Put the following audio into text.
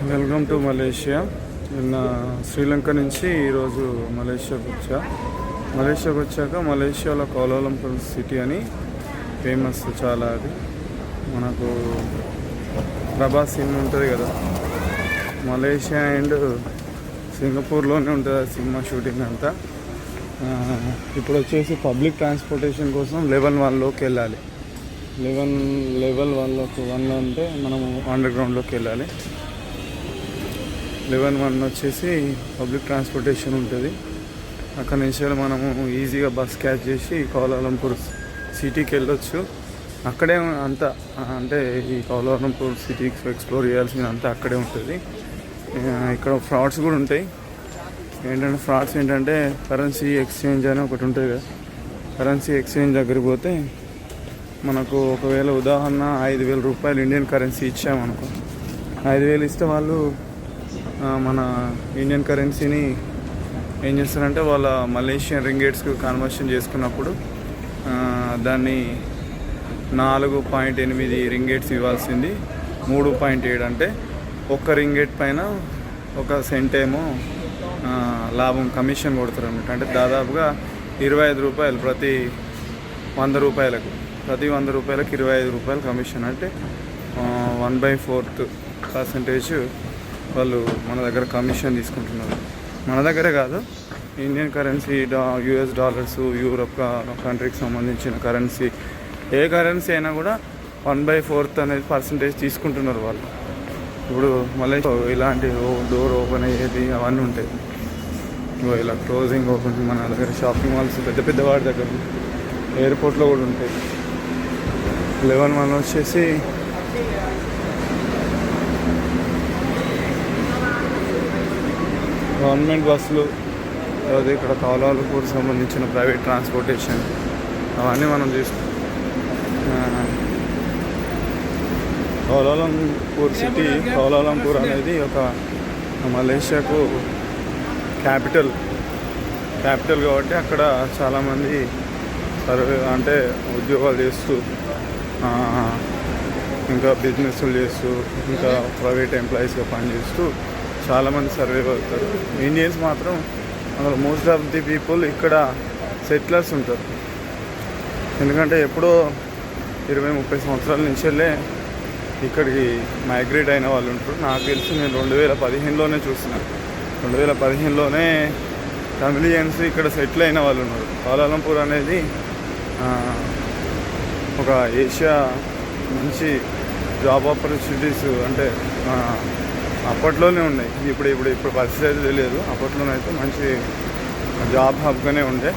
Welcome to Malaysia. నిన్న శ్రీలంక నుంచి ఈరోజు మలేషియాకి వచ్చాక మలేషియాలో కౌలాలంపూర్ సిటీ అని ఫేమస్ చాలా. అది మనకు ప్రభాస్ సినిమా ఉంటుంది కదా, మలేషియా అండ్ సింగపూర్లోనే ఉంటుంది ఆ సినిమా షూటింగ్ అంతా. ఇప్పుడు వచ్చేసి పబ్లిక్ ట్రాన్స్పోర్టేషన్ కోసం లెవెల్ 1లోకి వెళ్ళాలి. లెవెల్ 1లో అంటే మనము అండర్ గ్రౌండ్లోకి వెళ్ళాలి. లెవెల్ 1 వచ్చేసి పబ్లిక్ ట్రాన్స్పోర్టేషన్ ఉంటుంది. అక్కడ నుంచి మనము ఈజీగా బస్ క్యాచ్ చేసి కౌలాలంపూర్ సిటీకి వెళ్ళొచ్చు. అక్కడే అంతా అంటే ఈ కౌలాలంపూర్ సిటీకి ఎక్స్ప్లోర్ చేయాల్సింది అంతా అక్కడే ఉంటుంది. ఇక్కడ ఫ్రాడ్స్ కూడా ఉంటాయి. ఫ్రాడ్స్ ఏంటంటే కరెన్సీ ఎక్స్చేంజ్ అని ఒకటి ఉంటుంది కదా, కరెన్సీ ఎక్స్చేంజ్ దగ్గరికి పోతే మనకు ఒకవేళ ఉదాహరణ 5,000 రూపాయలు ఇండియన్ కరెన్సీ ఇచ్చామనుకో, 5,000 ఇస్తే వాళ్ళు మన ఇండియన్ కరెన్సీని ఏం చేస్తారంటే వాళ్ళ మలేషియన్ రింగేట్స్కి కన్వర్షన్ చేసుకున్నప్పుడు దాన్ని 4.8 రింగేట్స్ ఇవ్వాల్సింది 3.7 అంటే ఒక్క రింగేట్ పైన 1 సెంట్ ఏమో లాభం కమిషన్ కొడతారు అన్నమాట. అంటే దాదాపుగా 25 రూపాయలు ప్రతి 100 రూపాయలకు 25 రూపాయలు కమిషన్. అంటే 1/4% వాళ్ళు మన దగ్గర కమిషన్ తీసుకుంటున్నారు. మన దగ్గరే కాదు, Indian currency, US dollars, Europe కంట్రీకి సంబంధించిన కరెన్సీ, ఏ కరెన్సీ అయినా కూడా 1/4 అనేది పర్సంటేజ్ తీసుకుంటున్నారు వాళ్ళు. ఇప్పుడు మళ్ళీ ఇలాంటి డోర్ ఓపెన్ అయ్యేది అవన్నీ ఉంటాయి. ఇలా క్లోజింగ్ ఓపెన్ మన దగ్గర షాపింగ్ మాల్స్ పెద్ద వాటి దగ్గర, ఎయిర్పోర్ట్లో కూడా ఉంటాయి. లెవెల్ 1 వచ్చేసి గవర్నమెంట్ బస్సులు, అదే ఇక్కడ కౌలాలంపూర్ సంబంధించిన ప్రైవేట్ ట్రాన్స్పోర్టేషన్ అవన్నీ మనం కౌలాలంపూర్ అనేది ఒక మలేషియాకు క్యాపిటల్ కాబట్టి అక్కడ చాలామంది అంటే ఉద్యోగాలు చేస్తూ, ఇంకా బిజినెస్లు చేస్తూ, ఇంకా ప్రైవేట్ ఎంప్లాయీస్గా పనిచేస్తూ చాలామంది సర్వైవ్ అవుతారు. ఇండియన్స్ మాత్రం అందులో మోస్ట్ ఆఫ్ ది పీపుల్ ఇక్కడ సెటిలర్స్ ఉంటారు. ఎందుకంటే ఎప్పుడో 20-30 సంవత్సరాల నుంచెల్లే ఇక్కడికి మైగ్రేట్ అయిన వాళ్ళు ఉంటారు. నాకు తెలిసి నేను 2015లోనే చూసిన, 2015లోనే తమిళియన్స్ ఇక్కడ సెటిల్ అయిన వాళ్ళు ఉన్నారు. కౌలాలంపూర్ అనేది ఒక ఏషియా మంచి జాబ్ ఆపర్చునిటీస్ అంటే అప్పట్లోనే ఉన్నాయి. ఇప్పుడు పరిస్థితి అయితే తెలియదు. అప్పట్లోనైతే మంచి జాబ్ హబ్గానే ఉండే.